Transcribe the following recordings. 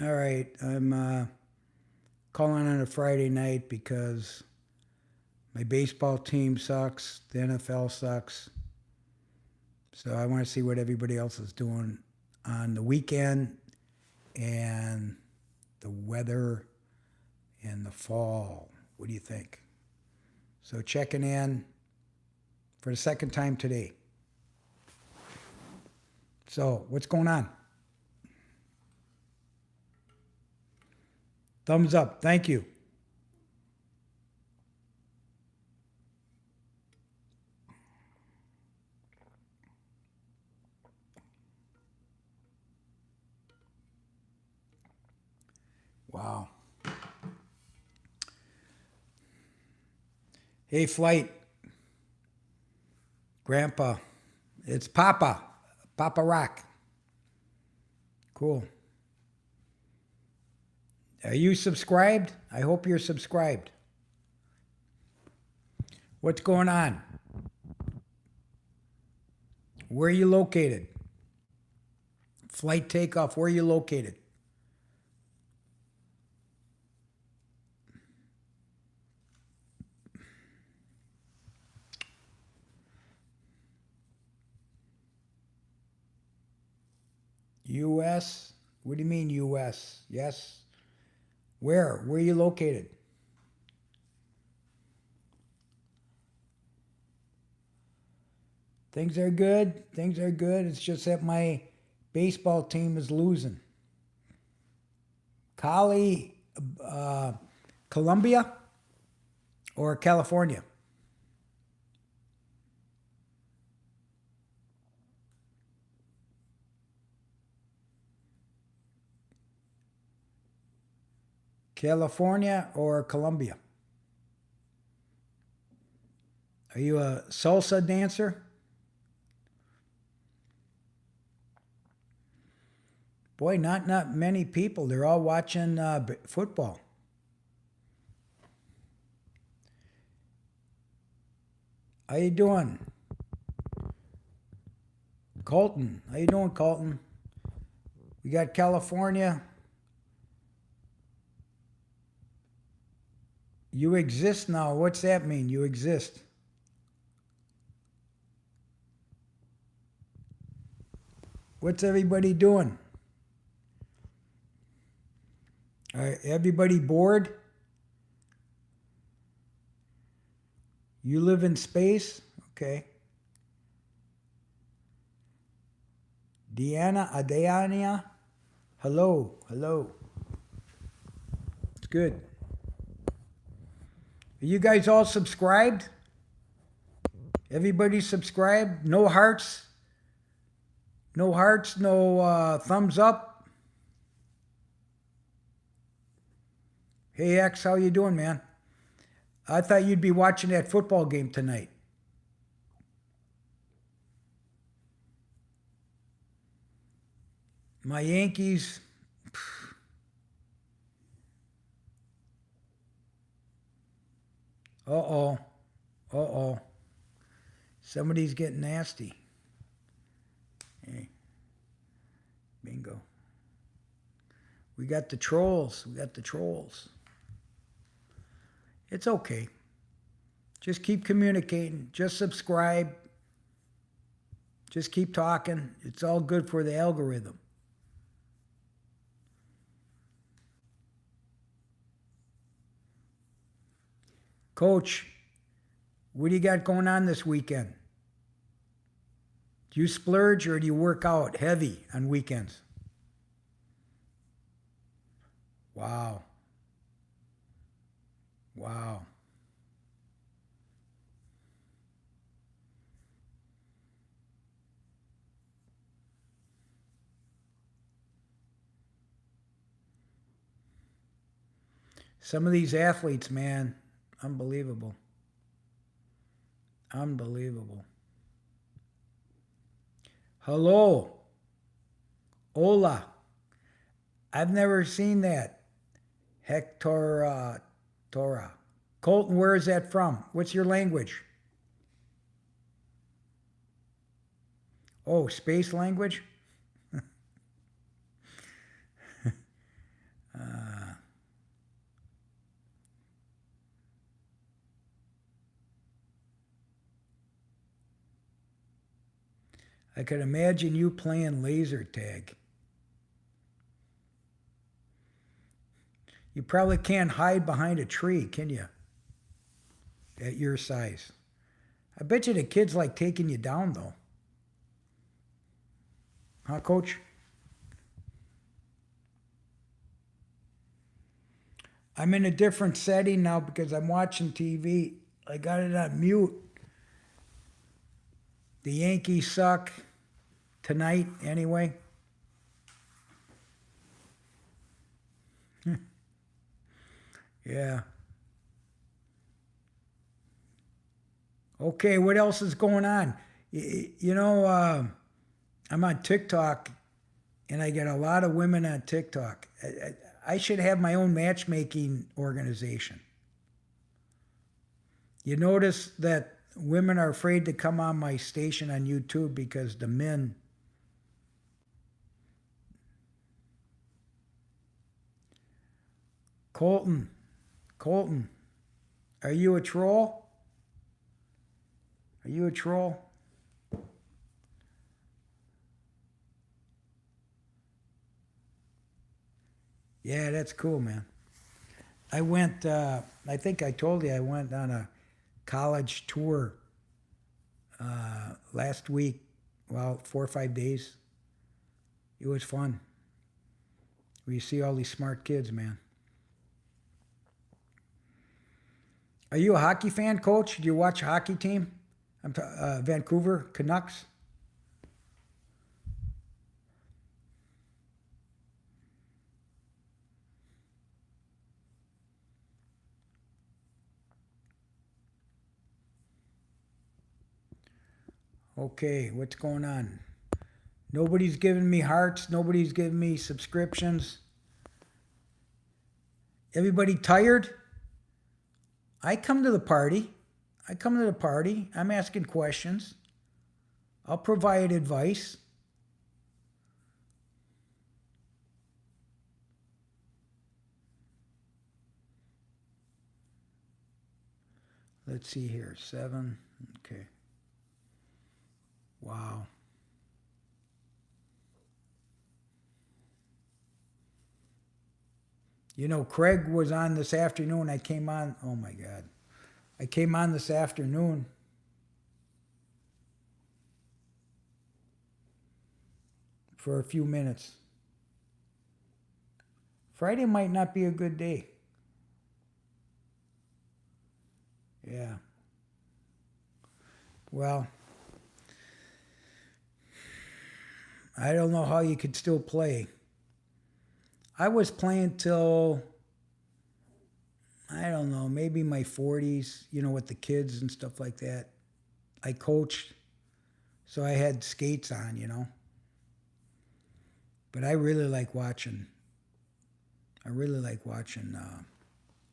All right, I'm calling on a Friday night because my baseball team sucks, the NFL sucks. So I want to see what everybody else is doing on the weekend and the weather in the fall. What do you think? So checking in for the second time today. So what's going on? Thumbs up. Thank you. Wow. Hey, flight, Grandpa. It's Papa. Papa Rock. Cool. Are you subscribed? I hope you're subscribed. What's going on? Where are you located? Flight takeoff. Where are you located? U.S. What do you mean U.S.? Yes. Where? Where are you located? Things are good. Things are good. It's just that my baseball team is losing. Cali, uh, Colombia, or California? California or Colombia? Are you a salsa dancer? Boy, not many people. They're all watching football. How you doing, Colton? How you doing, Colton? We got California. You exist now. What's that mean? You exist. What's everybody doing? Everybody bored? You live in space? Okay. Deanna Adania? Hello, hello. It's good. Are you guys all subscribed? Everybody subscribed? No hearts? No hearts? No thumbs up? Hey X, how you doing, man? I thought you'd be watching that football game tonight. My Yankees. Uh oh. Uh oh. Somebody's getting nasty. Hey, bingo. We got the trolls. We got the trolls. It's okay. Just keep communicating. Just subscribe. Just keep talking. It's all good for the algorithm. Coach, what do you got going on this weekend? Do you splurge or do you work out heavy on weekends? Wow. Wow. Some of these athletes, man, unbelievable. Unbelievable. Hello. Hola. I've never seen that. Hector Torah. Colton, where is that from? What's your language? Oh, space language? I could imagine you playing laser tag. You probably can't hide behind a tree, can you? At your size. I bet you the kids like taking you down, though. Huh, Coach? I'm in a different setting now because I'm watching TV. I got it on mute. The Yankees suck tonight, anyway. Yeah. Okay, what else is going on? You know, I'm on TikTok, and I get a lot of women on TikTok. I should have my own matchmaking organization. You notice that women are afraid to come on my station on YouTube because the men. Colton, are you a troll? Are you a troll? Yeah, that's cool, man. I went, I think I told you I went on a college tour last week. Well, 4 or 5 days. It was fun. You see all these smart kids, man. Are you a hockey fan, Coach? Do you watch a hockey team? Vancouver Canucks. Okay, what's going on? Nobody's giving me hearts. Nobody's giving me subscriptions. Everybody tired? I come to the party. I'm asking questions. I'll provide advice. Let's see here. 7. Okay. Wow. You know, Craig was on this afternoon. I came on. Oh my God. I came on this afternoon. For a few minutes. Friday might not be a good day. Yeah. Well, I don't know how you could still play. I was playing till, I don't know, maybe my 40s, you know, with the kids and stuff like that. I coached, so I had skates on, you know. But I really like watching.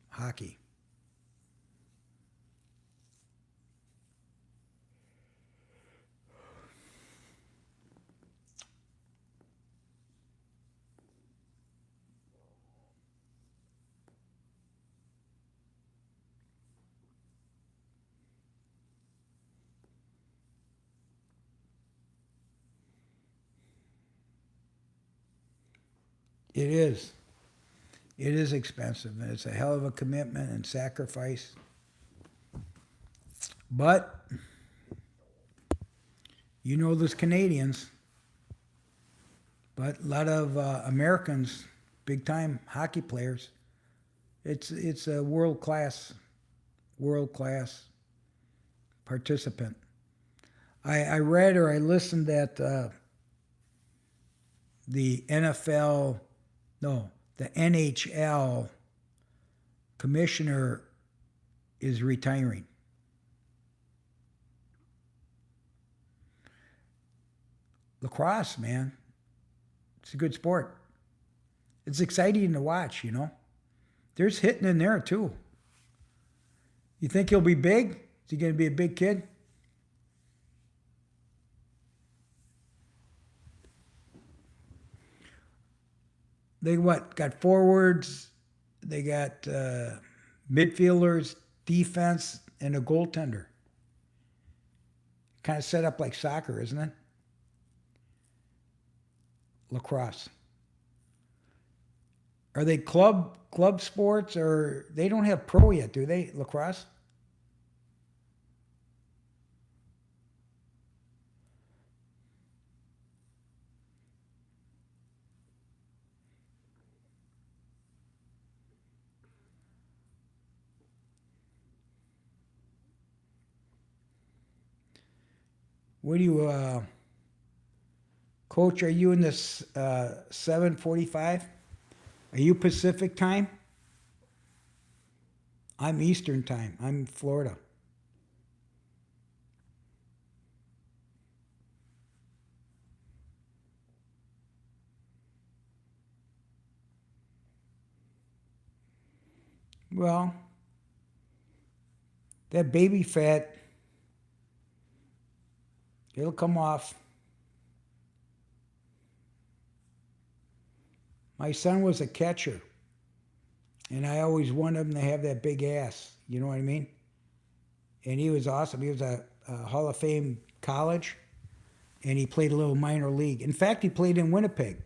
Hockey. It is. It is expensive, and it's a hell of a commitment and sacrifice. But, you know, there's Canadians, but a lot of Americans, big time hockey players. It's a world class participant. I read or I listened that the NFL, no, the NHL commissioner is retiring. Lacrosse, man, it's a good sport. It's exciting to watch, you know. There's hitting in there too. You think he'll be big? Is he going to be a big kid? They what? Got forwards, they got midfielders, defense, and a goaltender. Kind of set up like soccer, isn't it? lacrosse? Are they club sports, or they don't have pro yet, do they? Lacrosse? What do you, coach? Are you in this 7:45? Are you Pacific time? I'm Eastern time. I'm Florida. Well, that baby fat, it'll come off. My son was a catcher, and I always wanted him to have that big ass. You know what I mean? And he was awesome. He was a Hall of Fame college, and he played a little minor league. In fact, he played in Winnipeg.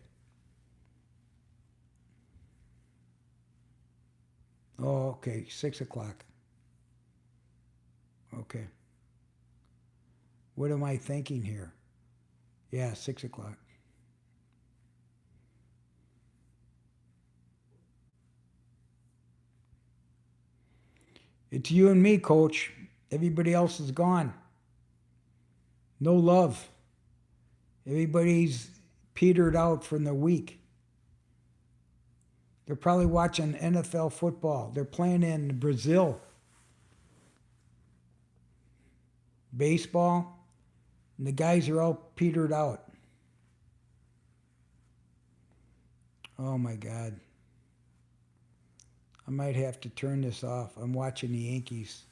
Oh, okay, 6 o'clock. Okay. What am I thinking here? Yeah, 6 o'clock. It's you and me, coach. Everybody else is gone. No love. Everybody's petered out from the week. They're probably watching NFL football. They're playing in Brazil. Baseball. And the guys are all petered out. Oh my God. I might have to turn this off. I'm watching the Yankees.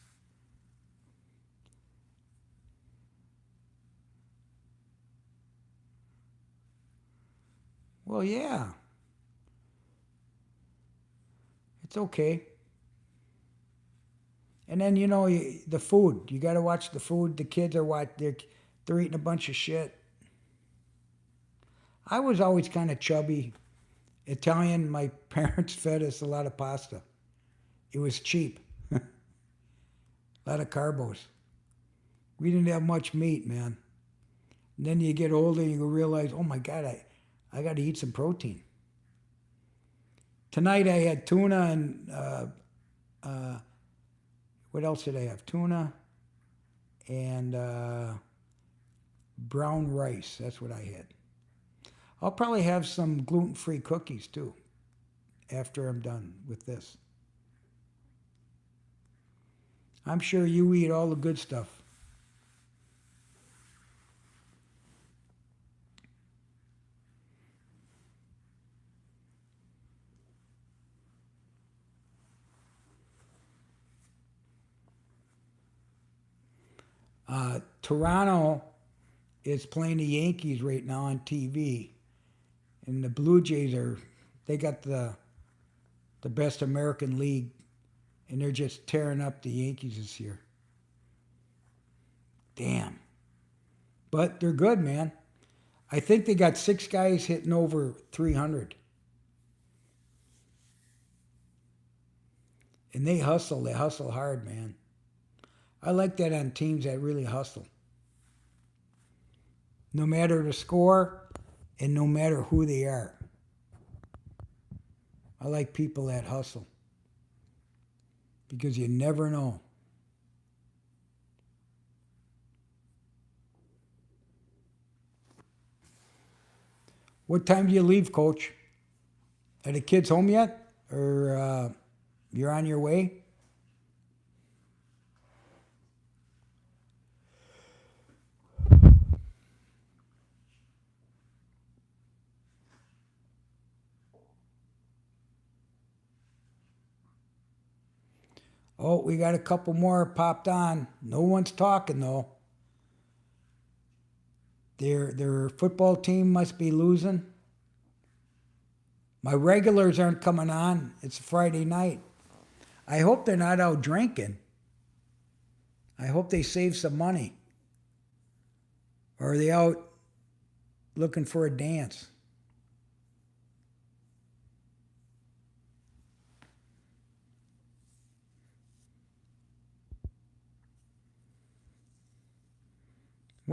Well, yeah. It's okay. And then, the food. You got to watch the food. The kids are they're eating a bunch of shit. I was always kind of chubby. Italian, my parents fed us a lot of pasta. It was cheap. A lot of carbos. We didn't have much meat, man. And then you get older and you realize, oh my God, I got to eat some protein. Tonight I had tuna and uh, what else did I have? Tuna and brown rice. That's what I had. I'll probably have some gluten-free cookies too after I'm done with this. I'm sure you eat all the good stuff. Toronto is playing the Yankees right now on TV, and the Blue Jays they got the best American league, and they're just tearing up the Yankees this year. Damn. But they're good, man. I think they got 6 guys hitting over 300. And they hustle. They hustle hard, man. I like that on teams that really hustle. No matter the score and no matter who they are. I like people that hustle. Because you never know. What time do you leave, Coach? Are the kids home yet? Or you're on your way? Oh, we got a couple more popped on. No one's talking though. Their football team must be losing. My regulars aren't coming on. It's a Friday night. I hope they're not out drinking. I hope they save some money. Or are they out looking for a dance?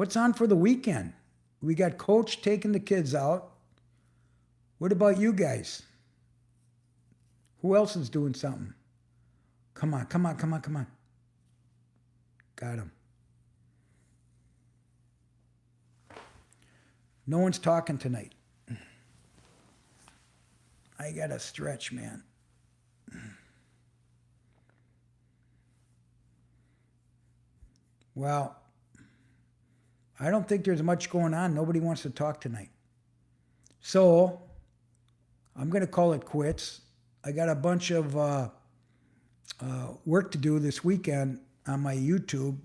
What's on for the weekend? We got Coach taking the kids out. What about you guys? Who else is doing something? Come on, come on, come on, come on. Got him. No one's talking tonight. I got to stretch, man. Well, I don't think there's much going on. Nobody wants to talk tonight. So, I'm going to call it quits. I got a bunch of work to do this weekend on my YouTube.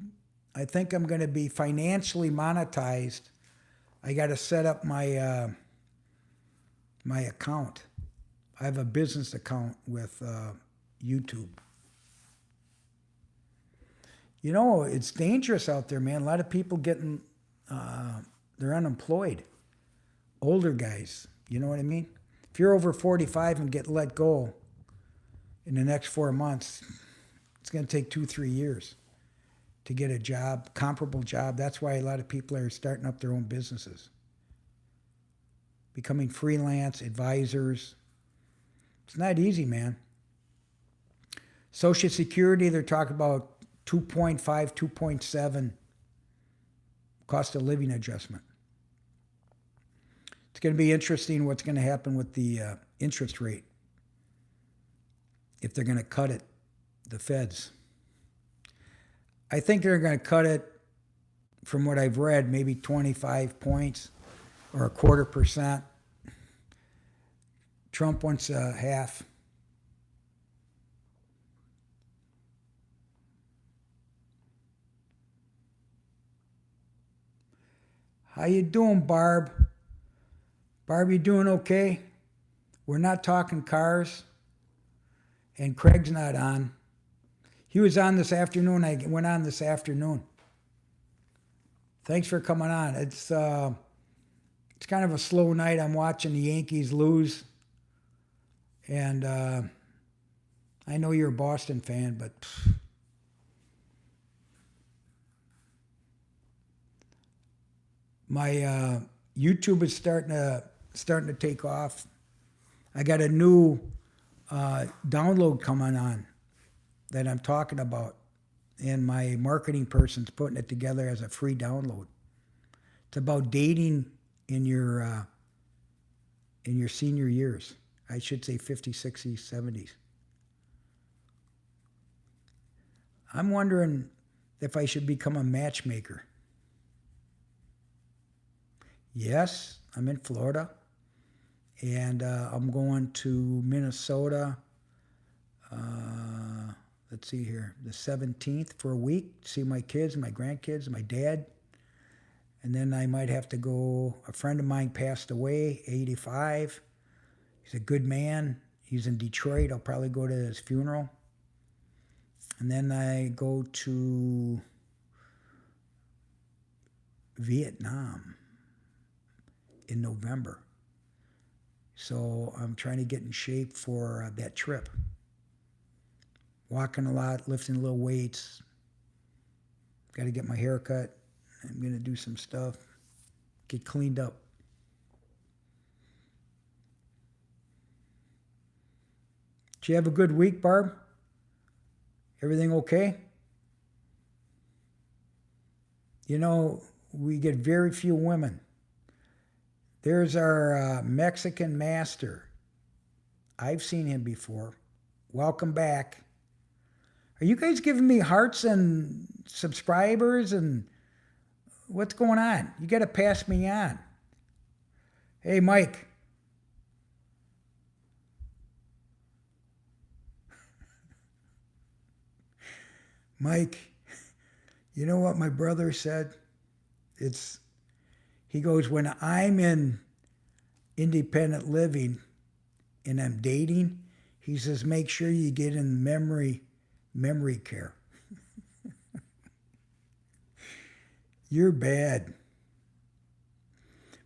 I think I'm going to be financially monetized. I got to set up my my account. I have a business account with YouTube. You know, it's dangerous out there, man. A lot of people getting, they're unemployed. Older guys, you know what I mean? If you're over 45 and get let go in the next 4 months, it's going to take 2-3 years to get a job, comparable job. That's why a lot of people are starting up their own businesses, becoming freelance advisors. It's not easy, man. Social Security, they're talking about 2.5, 2.7 cost of living adjustment. It's going to be interesting what's going to happen with the interest rate, if they're going to cut it, the feds. I think they're going to cut it, from what I've read, maybe 25 points or 1/4%. Trump wants a half. How you doing, Barb? Barb, you doing okay? We're not talking cars. And Craig's not on. He was on this afternoon. I went on this afternoon. Thanks for coming on. It's kind of a slow night. I'm watching the Yankees lose. And I know you're a Boston fan, but my YouTube is starting to take off. I got a new download coming on that I'm talking about, and my marketing person's putting it together as a free download. It's about dating in your senior years. I should say 50s, 60s, 70s. I'm wondering if I should become a matchmaker. Yes, I'm in Florida, and I'm going to Minnesota, let's see here, the 17th for a week, see my kids, my grandkids, my dad. And then I might have to go, a friend of mine passed away, 85. He's a good man. He's in Detroit. I'll probably go to his funeral. And then I go to Vietnam in November. So I'm trying to get in shape for that trip. Walking a lot, lifting little weights. Got to get my hair cut. I'm going to do some stuff. Get cleaned up. Did you have a good week, Barb? Everything okay? You know, we get very few women. There's our Mexican master. I've seen him before. Welcome back. Are you guys giving me hearts and subscribers and what's going on? You got to pass me on. Hey, Mike. Mike, you know what my brother said? He goes, when I'm in independent living and I'm dating, he says, make sure you get in memory care. You're bad.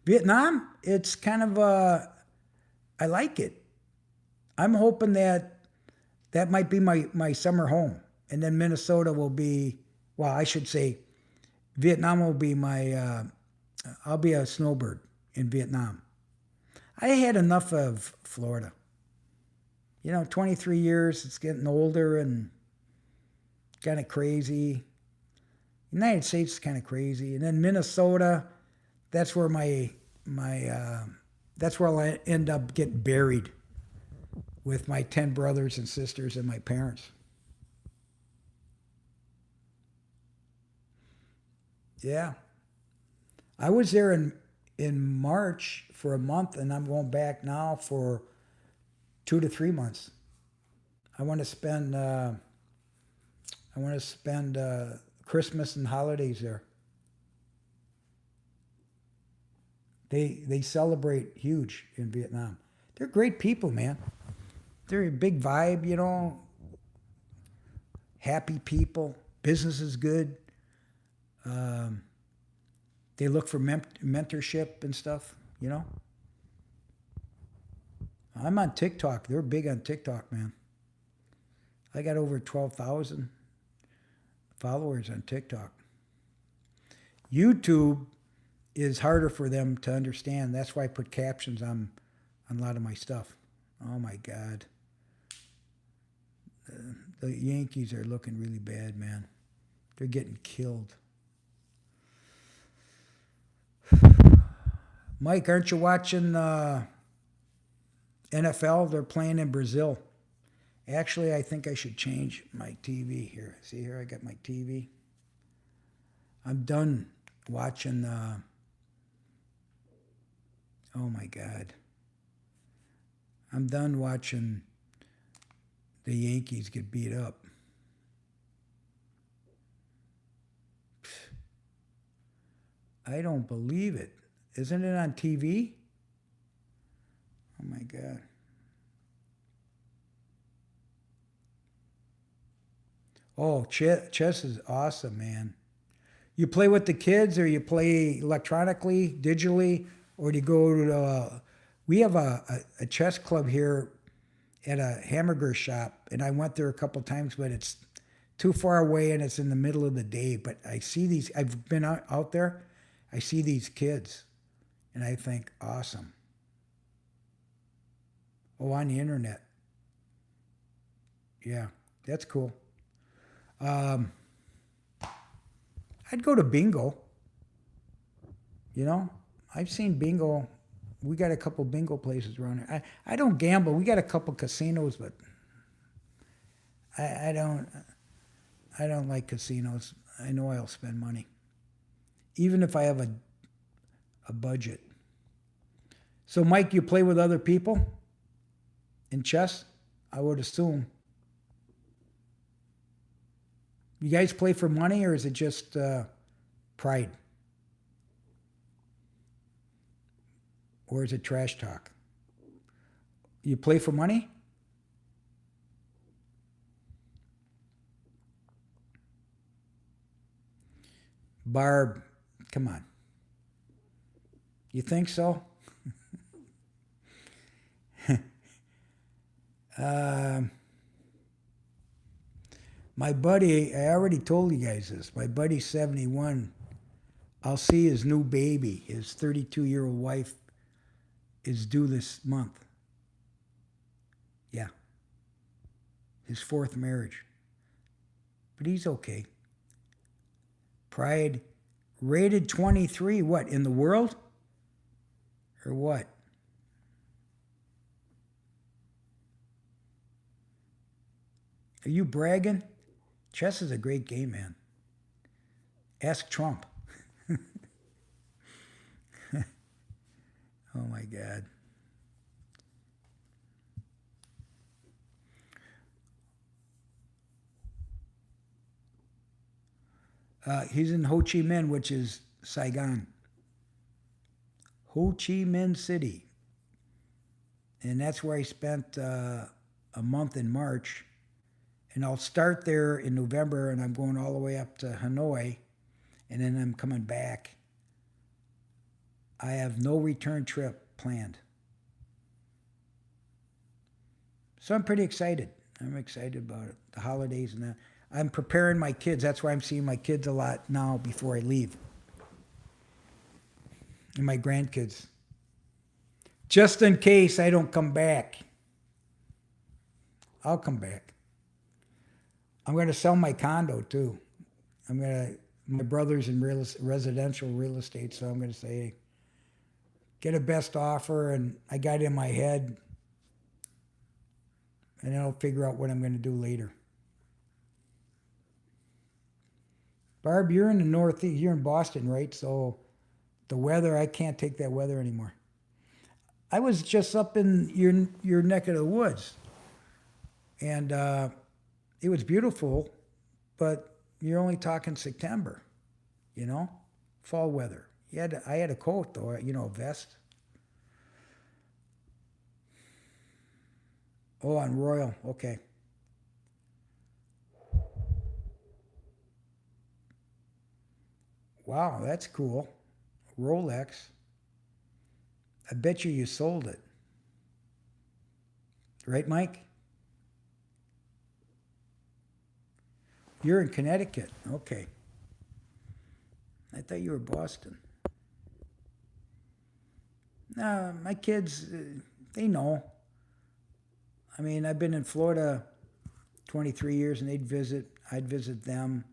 Vietnam, it's kind of I like it. I'm hoping that might be my summer home. And then Minnesota will be, well, I should say Vietnam will be I'll be a snowbird in Vietnam. I had enough of Florida. 23 years, it's getting older and kind of crazy. United States is kind of crazy. And then Minnesota, that's where that's where I'll end up getting buried with my 10 brothers and sisters and my parents. Yeah. I was there in March for a month, and I'm going back now for 2 to 3 months. I want to spend Christmas and holidays there. They celebrate huge in Vietnam. They're great people, man. They're a big vibe, happy people. Business is good. Um, they look for mentorship and stuff. I'm on TikTok. They're big on TikTok, man. I got over 12,000 followers on TikTok. YouTube is harder for them to understand. That's why I put captions on a lot of my stuff. Oh my God. The Yankees are looking really bad, man. They're getting killed. Mike, aren't you watching NFL? They're playing in Brazil. Actually, I think I should change my TV here. See here, I got my TV. I'm done watching. Oh my God. I'm done watching the Yankees get beat up. I don't believe it. Isn't it on TV? Oh my God. Oh, chess is awesome, man. You play with the kids, or you play electronically, digitally, or do you go to we have a chess club here at a hamburger shop, and I went there a couple times, but it's too far away and it's in the middle of the day. But I see these, I've been out there, I see these kids, and I think, awesome. Oh, on the internet. Yeah, that's cool. Um, I'd go to bingo. You know, I've seen bingo. We got a couple bingo places around here. I don't gamble. We got a couple casinos, but I don't like casinos. I know I'll spend money, even if I have a budget. So, Mike, you play with other people in chess? I would assume. You guys play for money, or is it just pride? Or is it trash talk? You play for money? Barb, come on. You think so? Um, my buddy, I already told you guys this. My buddy's 71. I'll see his new baby. His 32-year-old wife is due this month. Yeah. His fourth marriage. But he's okay. Pride rated 23. What, in the world? Or what? Are you bragging? Chess is a great game, man. Ask Trump. Oh my God. He's in Ho Chi Minh, which is Saigon. Ho Chi Minh City. And that's where I spent a month in March. And I'll start there in November, and I'm going all the way up to Hanoi, and then I'm coming back. I have no return trip planned. So I'm pretty excited. I'm excited about it. The holidays and that. I'm preparing my kids. That's why I'm seeing my kids a lot now before I leave. And my grandkids. Just in case I don't come back. I'll come back. I'm going to sell my condo too. My brother's in residential real estate, so I'm going to say, hey, get a best offer, and I got it in my head, and then I'll figure out what I'm going to do later. Barb, you're in the Northeast. You're in Boston, right? So the weather, I can't take that weather anymore. I was just up in your neck of the woods, and it was beautiful, but you're only talking September, fall weather. I had a coat though, a vest. Oh, on Royal, okay. Wow, that's cool. Rolex. I bet you sold it. Right, Mike? You're in Connecticut. Okay. I thought you were Boston. No, my kids, they know. I mean, I've been in Florida 23 years, and I'd visit them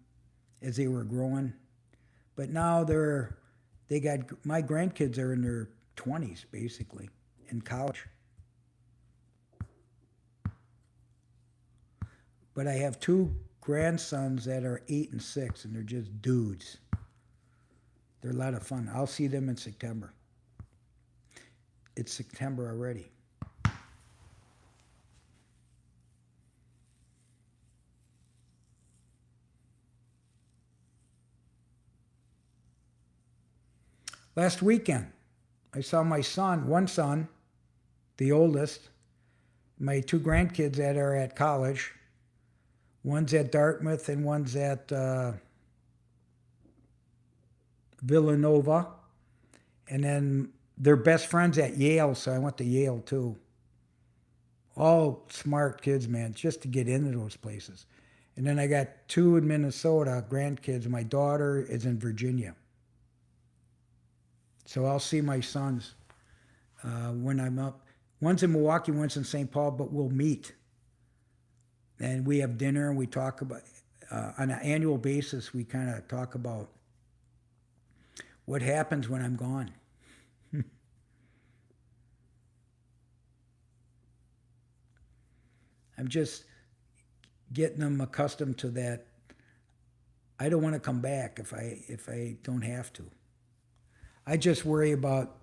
as they were growing. But now my grandkids are in their 20s, basically, in college. But I have two grandsons that are 8 and 6, and they're just dudes. They're a lot of fun. I'll see them in September. It's September already. Last weekend, I saw my one son, the oldest, my two grandkids that are at college. One's at Dartmouth and one's at Villanova. And then they're best friends at Yale, so I went to Yale too. All smart kids, man, just to get into those places. And then I got two in Minnesota, grandkids. My daughter is in Virginia. So I'll see my sons when I'm up. One's in Milwaukee, one's in St. Paul, but we'll meet. And we have dinner, and we talk about, on an annual basis, we kind of talk about what happens when I'm gone. I'm just getting them accustomed to that. I don't want to come back if I don't have to. I just worry about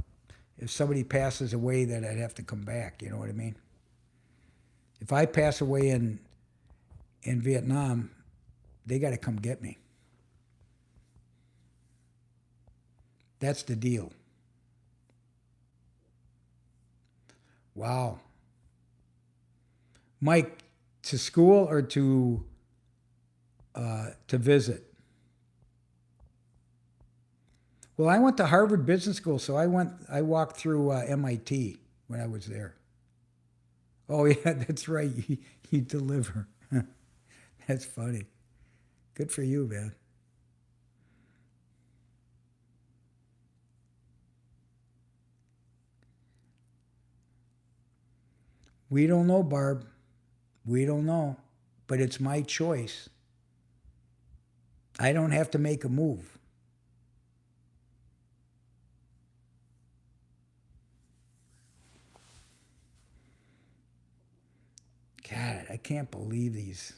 if somebody passes away that I'd have to come back. You know what I mean? If I pass away in Vietnam, they got to come get me. That's the deal. Wow. Mike, to school or to visit? Well, I went to Harvard Business School, so I walked through MIT when I was there. Oh yeah, that's right. You deliver. That's funny. Good for you, man. We don't know, Barb. We don't know. But it's my choice. I don't have to make a move. God, I can't believe these.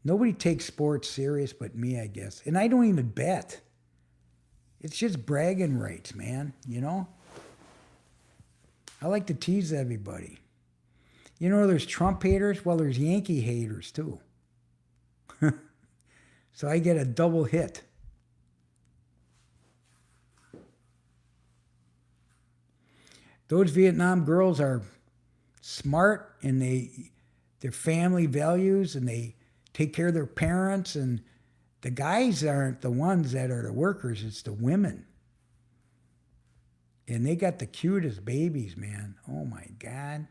Nobody takes sports serious but me, I guess. And I don't even bet. It's just bragging rights, man, I like to tease everybody. There's Trump haters. Well, there's Yankee haters, too. So I get a double hit. Those Vietnam girls are smart, and their family values, and they take care of their parents, and the guys aren't the ones that are the workers, it's the women. And they got the cutest babies, man. Oh my God.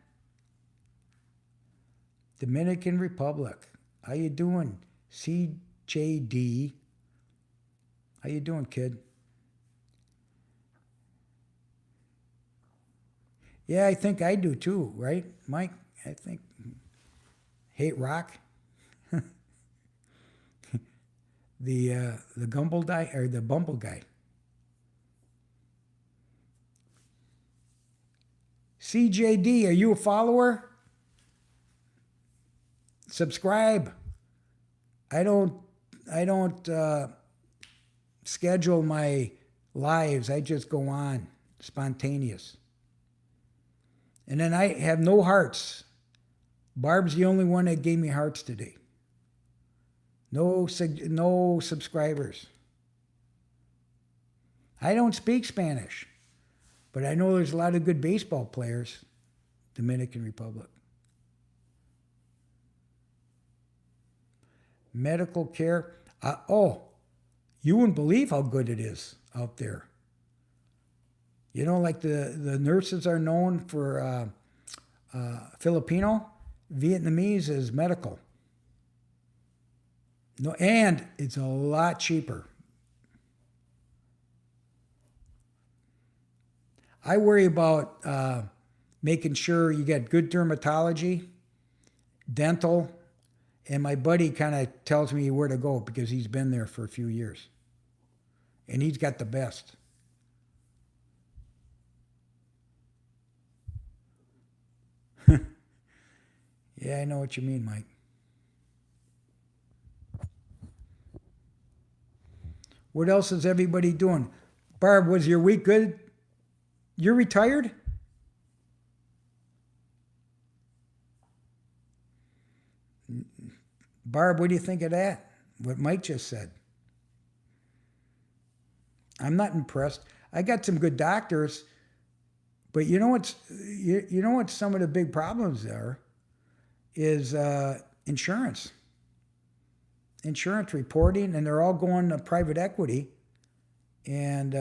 Dominican Republic. How you doing? CJD. How you doing, kid? Yeah, I think I do too, right, Mike? I think. Hate rock. The Gumble guy or the Bumble guy. CJD, are you a follower? Subscribe. I don't schedule my lives. I just go on, spontaneous. And then I have no hearts. Barb's the only one that gave me hearts today. No subscribers. I don't speak Spanish, but I know there's a lot of good baseball players. Dominican Republic. Medical care. You wouldn't believe how good it is out there. You know, like the nurses are known for Filipino, Vietnamese is medical. No, and it's a lot cheaper. I worry about making sure you get good dermatology, dental, and my buddy kind of tells me where to go because he's been there for a few years. And he's got the best. Yeah, I know what you mean, Mike. What else is everybody doing? Barb, was your week good? You're retired? Barb, what do you think of that? What Mike just said. I'm not impressed. I got some good doctors, but you know what some of the big problems are is insurance. Insurance reporting, and they're all going to private equity. And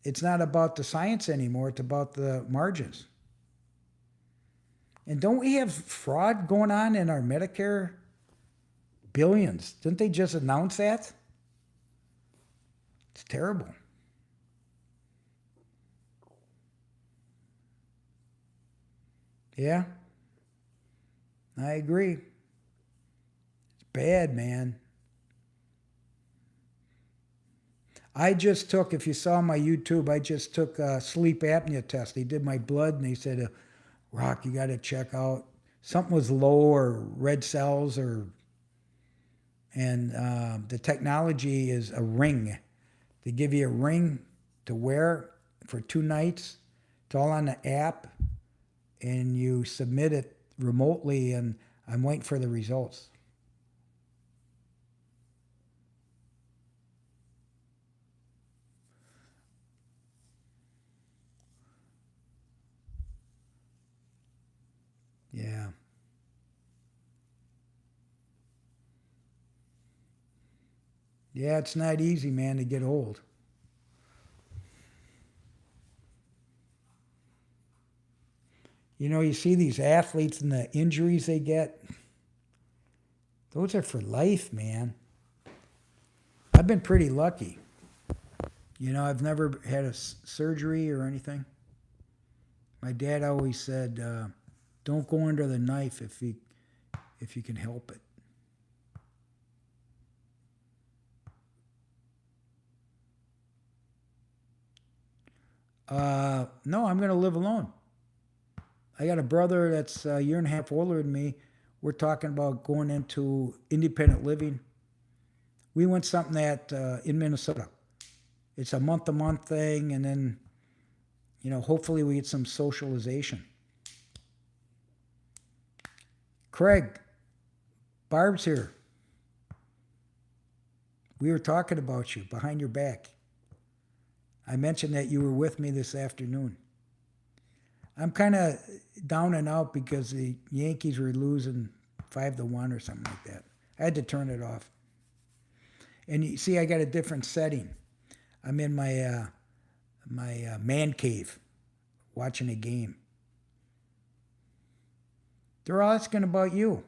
it's not about the science anymore, it's about the margins. And don't we have fraud going on in our Medicare? Billions. Didn't they just announce that? It's terrible. Yeah, I agree. It's bad, man. I just took, if you saw my YouTube, I just took a sleep apnea test. They did my blood and they said, Rock, you got to check out. Something was low or red cells and the technology is a ring. They give you a ring to wear for 2 nights. It's all on the app and you submit it remotely and I'm waiting for the results. Yeah. Yeah, it's not easy, man, to get old. You know, you see these athletes and the injuries they get. Those are for life, man. I've been pretty lucky. You know, I've never had a surgery or anything. My dad always said, don't go under the knife if you can help it. No, I'm going to live alone. I got a brother that's a year and a half older than me. We're talking about going into independent living. We want something that in Minnesota. It's a month-to-month thing, and then, you know, hopefully we get some socialization. Craig, Barb's here. We were talking about you behind your back. I mentioned that you were with me this afternoon. I'm kind of down and out because the Yankees were losing 5-1 or something like that. I had to turn it off. And you see, I got a different setting. I'm in my man cave watching a game. They're all asking about you.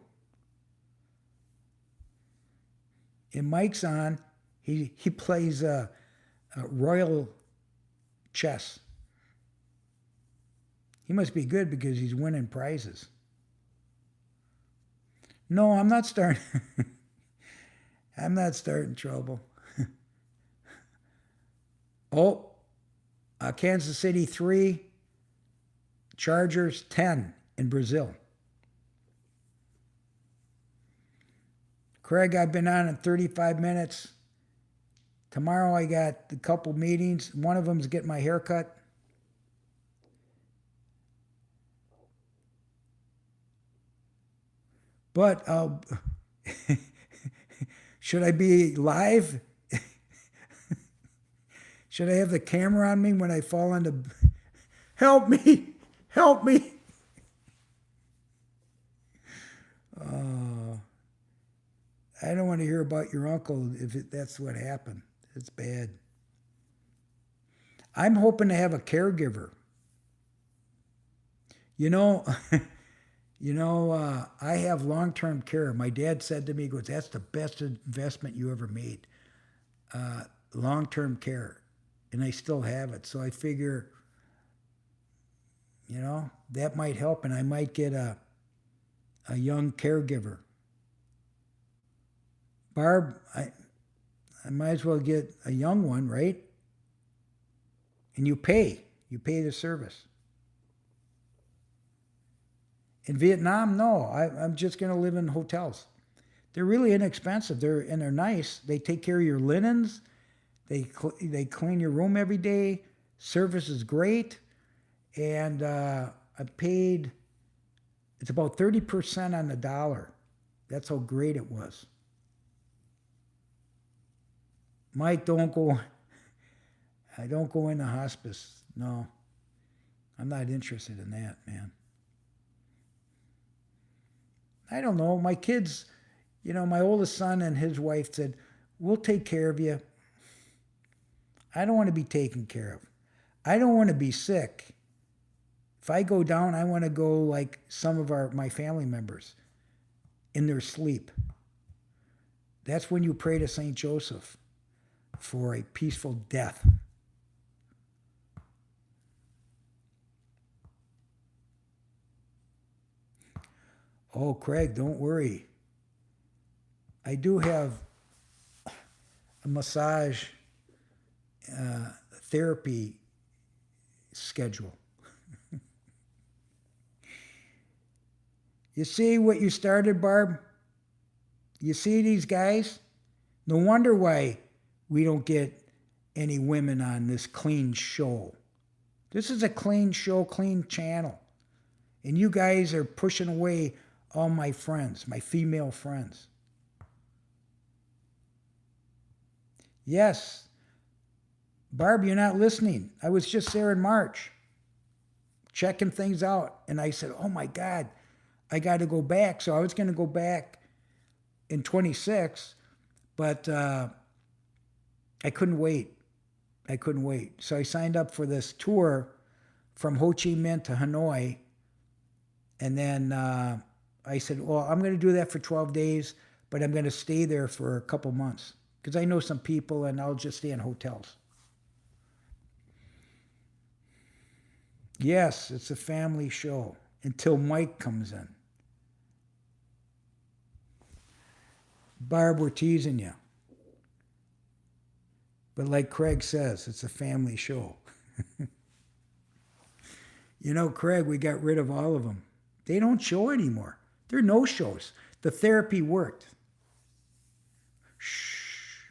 And Mike's on. He plays royal chess. He must be good because he's winning prizes. No, I'm not starting. I'm not starting trouble. Oh, Kansas City 3, Chargers 10 in Brazil. Craig, I've been on in 35 minutes. Tomorrow I got a couple meetings. One of them is getting my hair cut. But should I be live? Should I have the camera on me when I fall into... Help me! Help me! I don't want to hear about your uncle if that's what happened. It's bad. I'm hoping to have a caregiver. You know, I have long-term care. My dad said to me, he goes, that's the best investment you ever made. Long-term care. And I still have it. So I figure, that might help, and I might get a young caregiver. Barb, I might as well get a young one, right? And you pay the service. In Vietnam, no, I'm just going to live in hotels. They're really inexpensive. They're nice. They take care of your linens. They clean your room every day. Service is great, and I paid. It's about 30% on the dollar. That's how great it was. Mike, don't go. I don't go into hospice. No, I'm not interested in that, man. I don't know. My kids, my oldest son and his wife said, we'll take care of you. I don't want to be taken care of. I don't want to be sick. If I go down, I want to go like some of my family members in their sleep. That's when you pray to St. Joseph for a peaceful death. Oh, Craig, don't worry. I do have a massage therapy schedule. You see what you started, Barb? You see these guys? No wonder why we don't get any women on this clean show. This is a clean show, clean channel. And you guys are pushing away all my friends, my female friends. Yes. Barb, you're not listening. I was just there in March, checking things out. And I said, oh my God, I got to go back. So I was going to go back in 26, but I couldn't wait. I couldn't wait. So I signed up for this tour from Ho Chi Minh to Hanoi. And then I said, well, I'm going to do that for 12 days, but I'm going to stay there for a couple months because I know some people and I'll just stay in hotels. Yes, it's a family show until Mike comes in. Barb, we're teasing you. But like Craig says, it's a family show. Craig, we got rid of all of them. They don't show anymore. There are no shows. The therapy worked. Shh.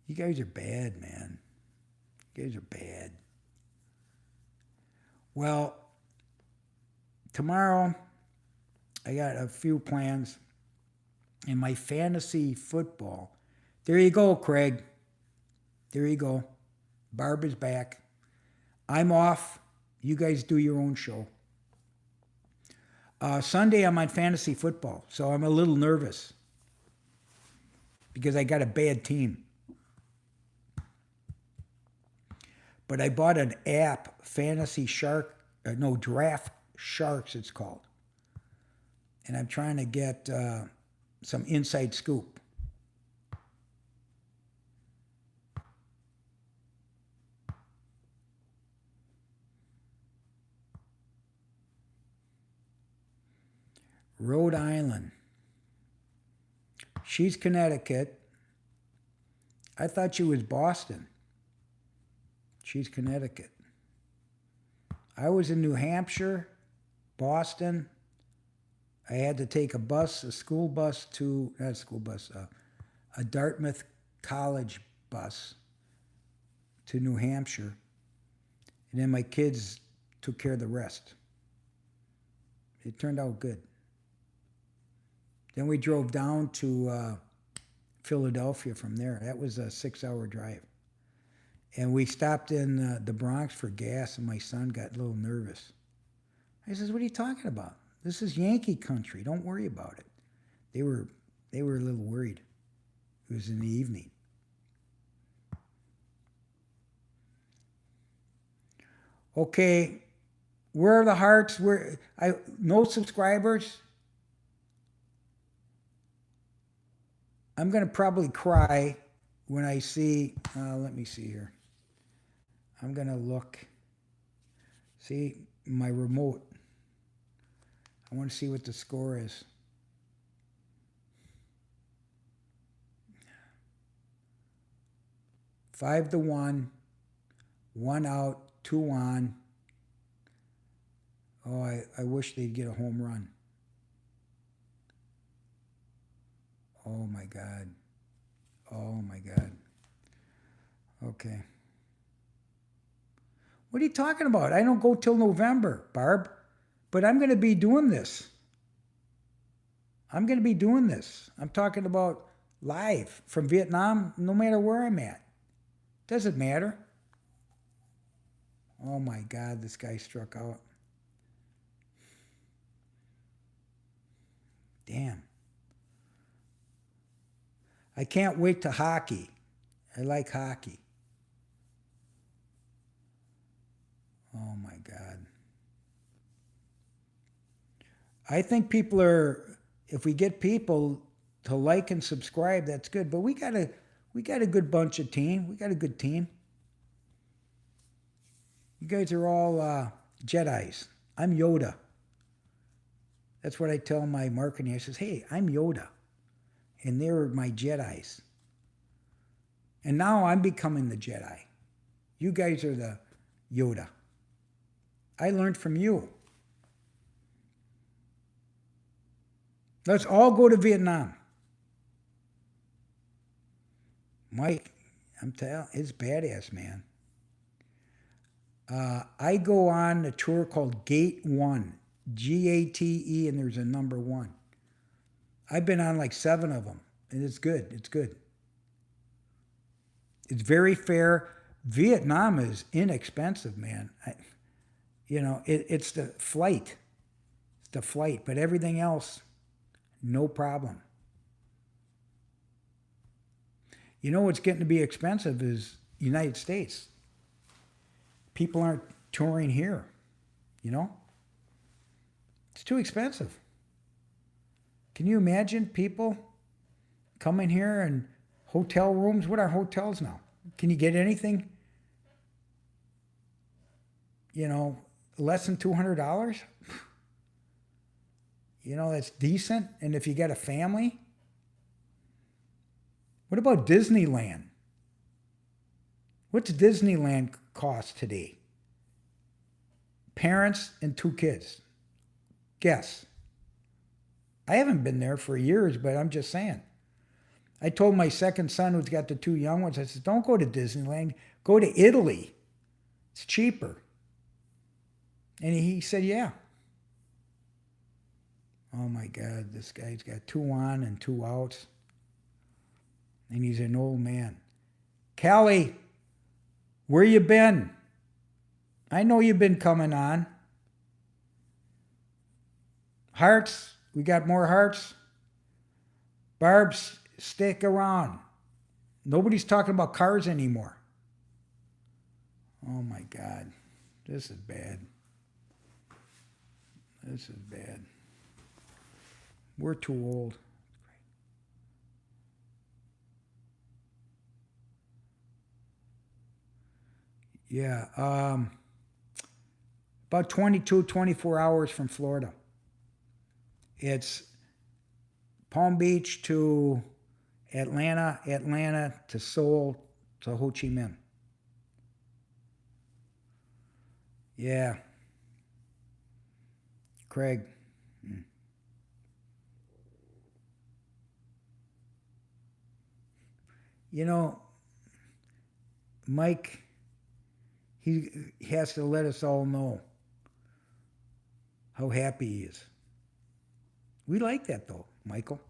You guys are bad, man. You guys are bad. Well, tomorrow I got a few plans. In my fantasy football. There you go, Craig. There you go. Barb is back. I'm off. You guys do your own show. Sunday, I'm on fantasy football, so I'm a little nervous because I got a bad team. But I bought an app, Draft Sharks, it's called. And I'm trying to get some inside scoop. Rhode Island. She's Connecticut. I thought she was Boston. She's Connecticut. I was in New Hampshire, Boston. I had to take a bus, a school bus to, not a school bus, a Dartmouth College bus to New Hampshire. And then my kids took care of the rest. It turned out good. Then we drove down to Philadelphia from there. That was a 6-hour drive. And we stopped in the Bronx for gas, and my son got a little nervous. I says, "What are you talking about? This is Yankee country. Don't worry about it." They were a little worried. It was in the evening. Okay, where are the hearts? No subscribers. I'm gonna probably cry when I see. Let me see here. I'm gonna look. See my remote. I want to see what the score is. Five to one. One out. 2 on. Oh, I wish they'd get a home run. Oh my God. Oh my God. Okay. What are you talking about? I don't go till November, Barb. But I'm going to be doing this. I'm going to be doing this. I'm talking about live from Vietnam, no matter where I'm at. Doesn't matter. Oh my God, this guy struck out. Damn. I can't wait to hockey. I like hockey. Oh my God. I think people are, if we get people to like and subscribe, that's good. But we got a good bunch of team. We got a good team. You guys are all Jedis. I'm Yoda. That's what I tell my marketing. I says, "Hey, I'm Yoda. And they're my Jedis. And now I'm becoming the Jedi. You guys are the Yoda. I learned from you. Let's all go to Vietnam." Mike, I'm telling you, it's badass, man. I go on a tour called Gate 1, Gate, and there's a number 1. I've been on like 7 of them, and it's good. It's good. It's very fair. Vietnam is inexpensive, man. It's the flight. It's the flight, but everything else, no problem. You know what's getting to be expensive is United States. People aren't touring here, It's too expensive. Can you imagine people coming here and hotel rooms? What are hotels now? Can you get anything, less than $200? That's decent. And if you got a family, what about Disneyland? What's Disneyland cost today? Parents and 2 kids. Guess. I haven't been there for years, but I'm just saying. I told my second son, who's got the 2 young ones, I said, "Don't go to Disneyland. Go to Italy. It's cheaper." And he said, "Yeah." Oh my God, this guy's got 2 on and 2 outs. And he's an old man. Callie, where you been? I know you've been coming on. Hearts, we got more hearts. Barbs, stick around. Nobody's talking about cars anymore. Oh my God, this is bad. This is bad. We're too old. Yeah, about 22, 24 hours from Florida. It's Palm Beach to Atlanta, Atlanta to Seoul to Ho Chi Minh. Yeah, Craig. You know, Mike, he has to let us all know how happy he is. We like that though, Michael.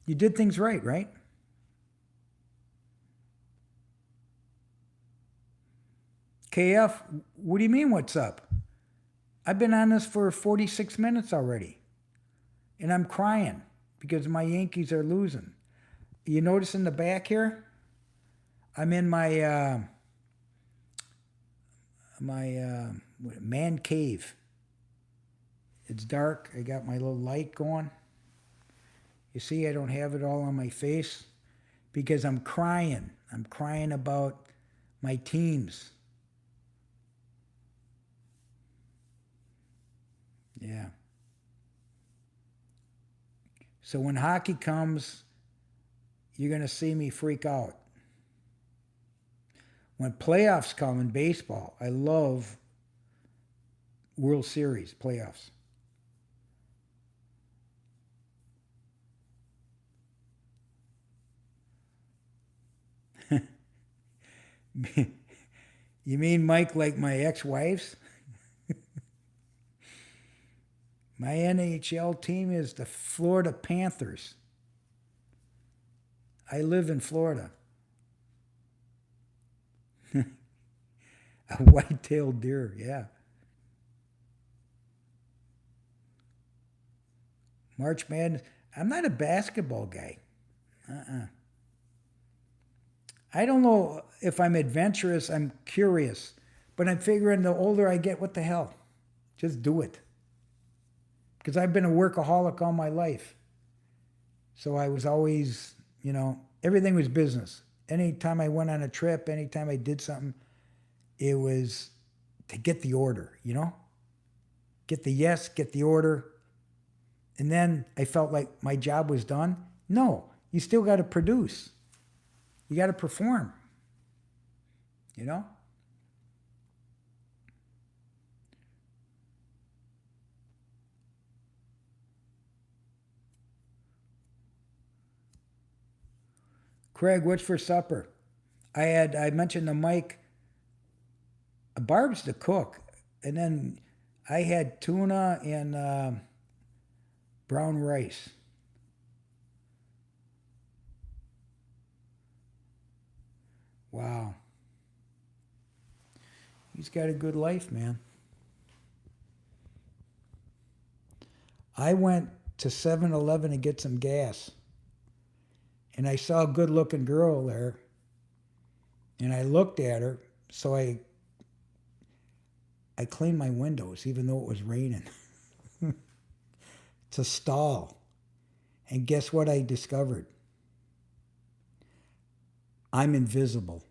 You did things right, right? KF, what do you mean, what's up? I've been on this for 46 minutes already, and I'm crying because my Yankees are losing. You notice in the back here, I'm in my man cave. It's dark. I got my little light going. You see, I don't have it all on my face because I'm crying. I'm crying about my teams. Yeah. So when hockey comes, you're going to see me freak out. When playoffs come in baseball, I love World Series playoffs. You mean, Mike, like my ex-wives? My NHL team is the Florida Panthers. I live in Florida. A white-tailed deer, yeah. March Madness. I'm not a basketball guy. I don't know if I'm adventurous. I'm curious. But I'm figuring the older I get, what the hell? Just do it. Because I've been a workaholic all my life. So I was always, everything was business. Anytime I went on a trip, anytime I did something, it was to get the order, Get the yes, get the order. And then I felt like my job was done. No, you still got to produce. You got to perform, Craig, what's for supper? I mentioned to Mike, Barb's the cook. And then I had tuna and brown rice. Wow. He's got a good life, man. I went to 7-Eleven to get some gas. And I saw a good looking girl there. And I looked at her. So I cleaned my windows, even though it was raining. To stall. And guess what I discovered? I'm invisible.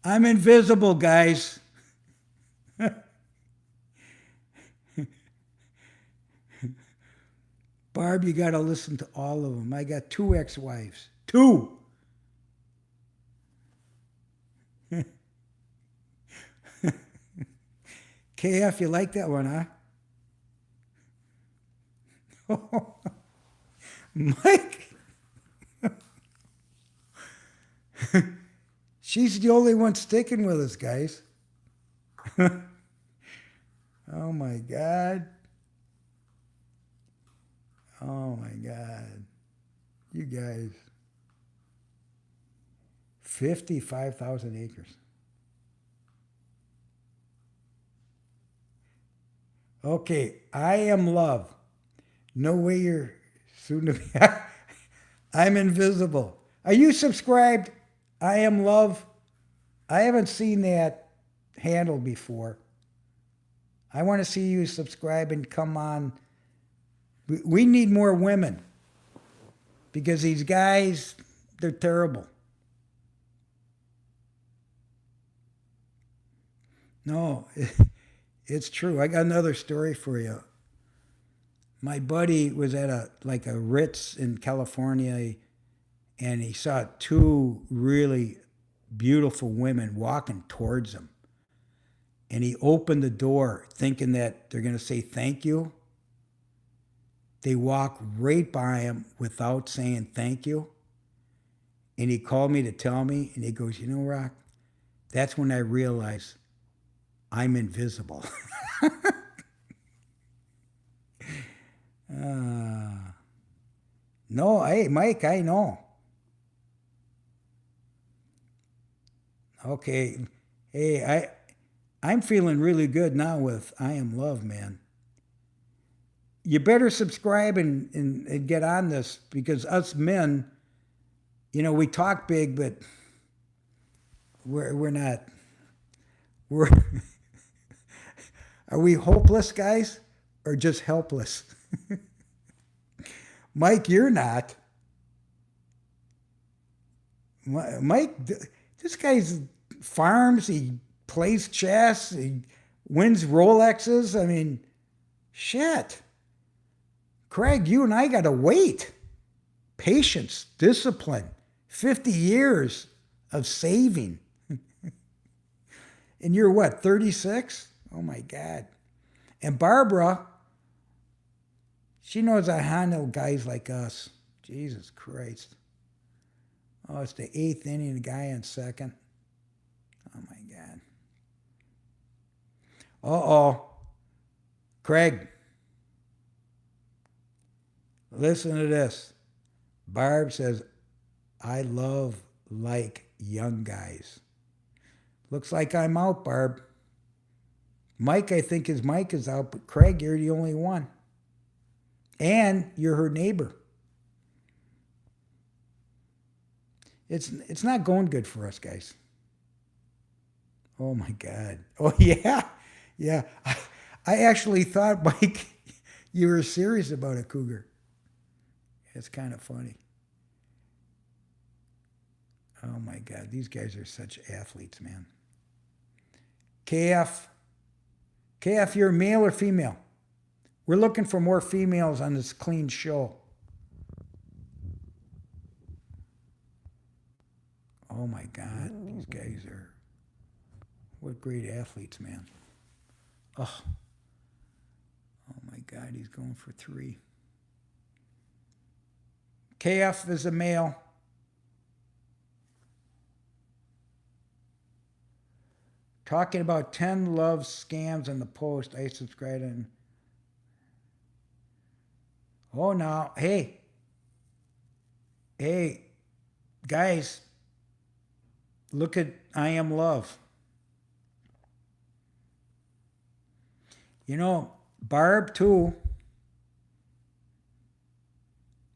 I'm invisible, guys. Barb, you got to listen to all of them. I got 2 ex-wives. 2! KF, you like that one, huh? Mike! She's the only one sticking with us, guys. Oh my God. Oh my God. You guys. 55,000 acres. Okay, I am love. No way you're soon to be. I'm invisible. Are you subscribed? I am love. I haven't seen that handle before. I want to see you subscribe and come on. We need more women because these guys, they're terrible. No, it's true. I got another story for you. My buddy was at a Ritz in California, and he saw two really beautiful women walking towards him. And he opened the door thinking that they're going to say thank you. They walk right by him without saying thank you. And he called me to tell me, and he goes, you know, Rock, that's when I realized I'm invisible. No, hey, Mike, I know. Okay. Hey, I'm feeling really good now with I Am Love, man. You better subscribe and get on this because us men, we talk big, but we're not. We're Are we hopeless, guys, or just helpless? Mike, you're not. Mike, this guy's farms. He plays chess. He wins Rolexes. I mean, shit. Craig, you and I got to wait. Patience, discipline, 50 years of saving. And you're what, 36? Oh my God. And Barbara, she knows how to handle guys like us. Jesus Christ. Oh, it's the eighth inning, the guy in second. Oh my God. Uh-oh. Craig, listen to this. Barb says, I love like young guys. Looks like I'm out, Barb. Mike, I think his mic is out, but Craig, you're the only one. And you're her neighbor. It's not going good for us, guys. Oh my God. Oh yeah. Yeah. I actually thought, Mike, you were serious about a cougar. It's kind of funny. Oh my God. These guys are such athletes, man. KF, you're male or female? We're looking for more females on this clean show. Oh my God, these guys are, what great athletes, man. Oh my God, he's going for 3. KF is a male. Talking about 10 love scams on the post. I subscribed and oh now, hey, guys, look at I Am Love. Barb too.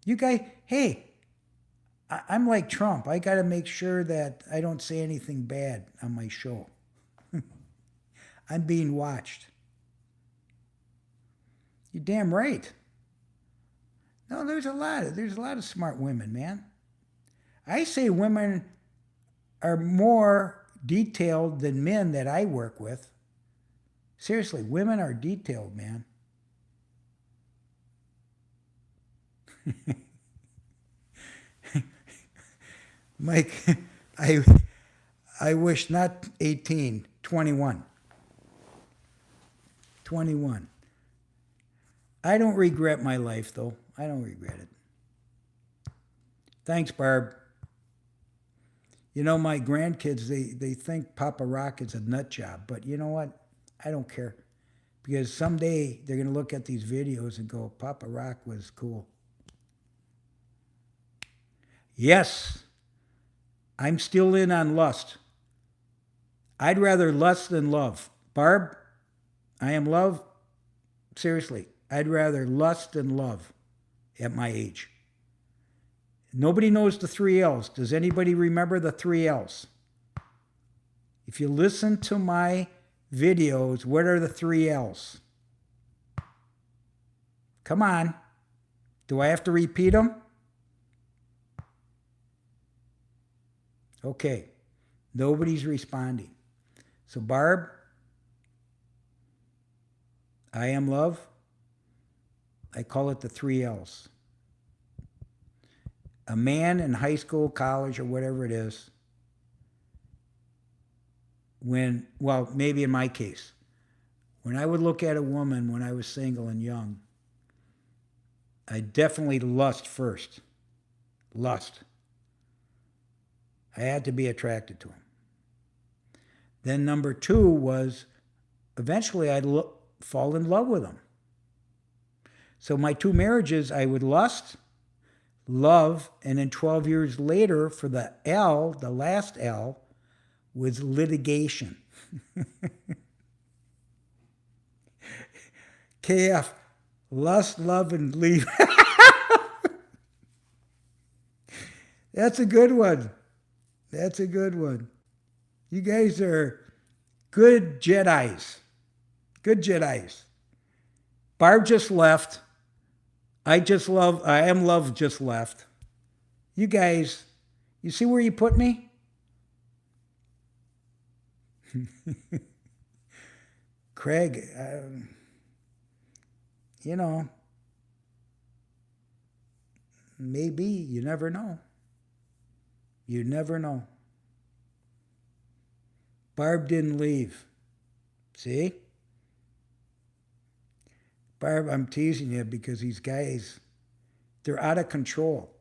You guys, hey, I'm like Trump. I got to make sure that I don't say anything bad on my show. I'm being watched. You're damn right. No, there's a lot of smart women, man. I say women are more detailed than men that I work with. Seriously, women are detailed, man. Mike, I wish not 18, 21. 21. I don't regret my life, though. I don't regret it. Thanks, Barb. My grandkids, they think Papa Rock is a nut job. But you know what? I don't care. Because someday they're going to look at these videos and go, Papa Rock was cool. Yes, I'm still in on lust. I'd rather lust than love. Barb, I Am Love. Seriously, I'd rather lust than love at my age. Nobody knows the 3 L's. Does anybody remember the 3 L's? If you listen to my videos, what are the 3 L's? Come on. Do I have to repeat them? Okay. Nobody's responding. So, Barb, I am love. I call it the 3 L's. A man in high school, college, or whatever it is, well, maybe in my case, when I would look at a woman when I was single and young, I definitely lust first. Lust. I had to be attracted to him. Then number 2 was eventually I'd fall in love with him. So my 2 marriages, I would lust, love, and then 12 years later for the L, the last L, was litigation. KF, lust, love, and leave. That's a good one. That's a good one. You guys are good Jedis. Good Jedis. Barb just left. I am love just left. You guys, you see where you put me? Craig, maybe, you never know. You never know. Barb didn't leave. See? Barb, I'm teasing you because these guys, they're out of control.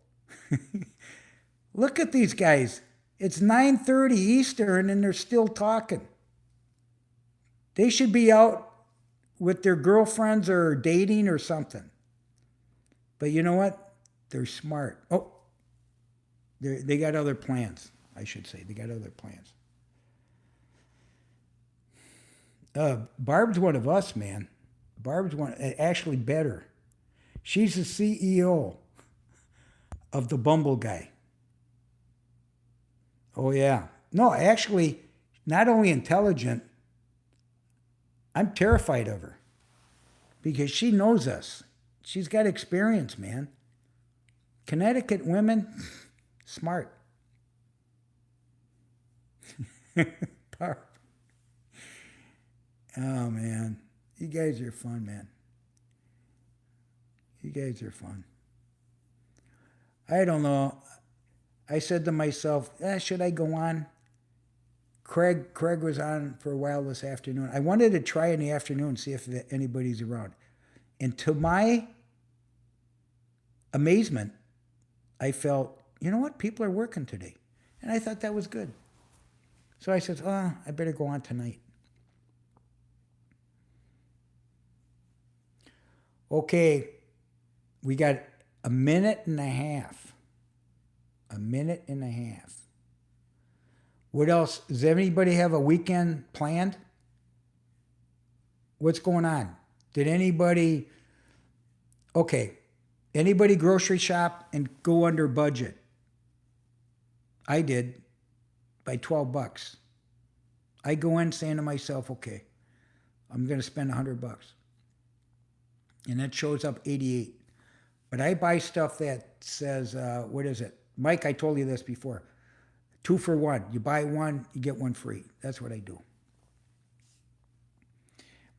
Look at these guys. It's 9:30 Eastern and they're still talking. They should be out with their girlfriends or dating or something. But you know what? They're smart. Oh, they got other plans, I should say. They got other plans. Barb's one of us, man. Barb's one, actually better. She's the CEO of the Bumble guy. Oh, yeah. No, actually, not only intelligent, I'm terrified of her because she knows us. She's got experience, man. Connecticut women, smart. Barb. Oh, man. You guys are fun, man. You guys are fun. I don't know. I said to myself, should I go on? Craig was on for a while this afternoon. I wanted to try in the afternoon, see if anybody's around. And to my amazement, I felt, you know what? People are working today. And I thought that was good. So I said, I better go on tonight. Okay, we got a minute and a half. A minute and a half. What else? Does anybody have a weekend planned? What's going on? Did anybody grocery shop and go under budget? I did by $12. I go in saying to myself, okay, I'm going to spend $100. And that shows up 88. But I buy stuff that says, what is it? Mike, I told you this before. 2 for 1. You buy one, you get one free. That's what I do.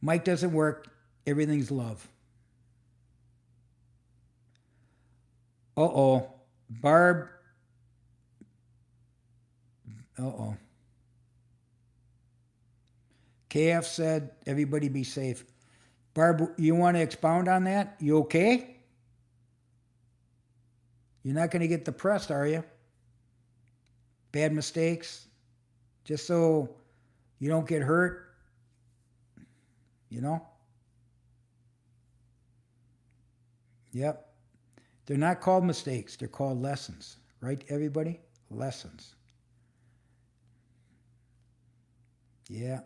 Mike doesn't work. Everything's love. Uh-oh. Barb. Uh-oh. KF said, everybody be safe. Barb, you want to expound on that? You okay? You're not going to get depressed, are you? Bad mistakes? Just so you don't get hurt? You know? Yep. They're not called mistakes. They're called lessons. Right, everybody? Lessons. Yeah.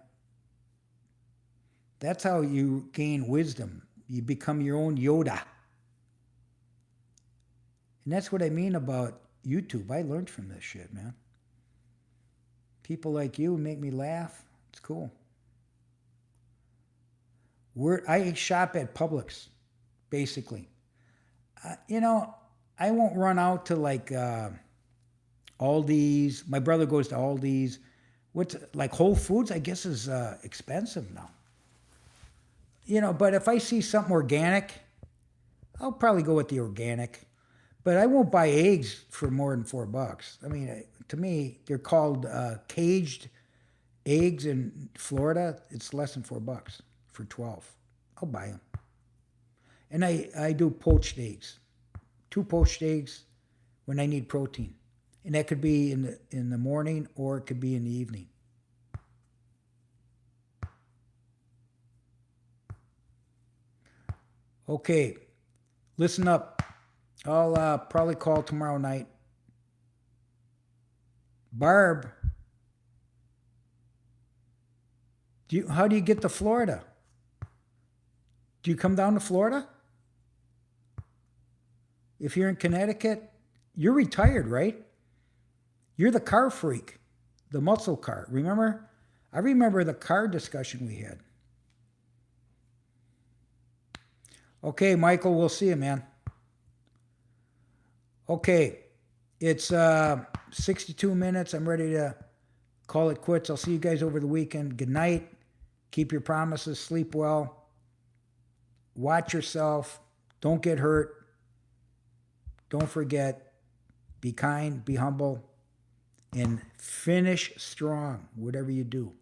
That's how you gain wisdom. You become your own Yoda. And that's what I mean about YouTube. I learned from this shit, man. People like you make me laugh. It's cool. I shop at Publix, basically. I won't run out to like Aldi's. My brother goes to Aldi's. Like Whole Foods, I guess, is expensive now. but if I see something organic, I'll probably go with the organic. But I won't buy eggs for more than $4. I mean, to me, they're called caged eggs in Florida. It's less than $4 for 12. I'll buy them. And I do poached eggs. 2 poached eggs when I need protein. And that could be in the morning or it could be in the evening. Okay, listen up. I'll probably call tomorrow night. Barb, how do you get to Florida? Do you come down to Florida? If you're in Connecticut, you're retired, right? You're the car freak, the muscle car. Remember? I remember the car discussion we had. Okay, Michael, we'll see you, man. Okay, it's 62 minutes. I'm ready to call it quits. I'll see you guys over the weekend. Good night. Keep your promises. Sleep well. Watch yourself. Don't get hurt. Don't forget. Be kind. Be humble. And finish strong, whatever you do.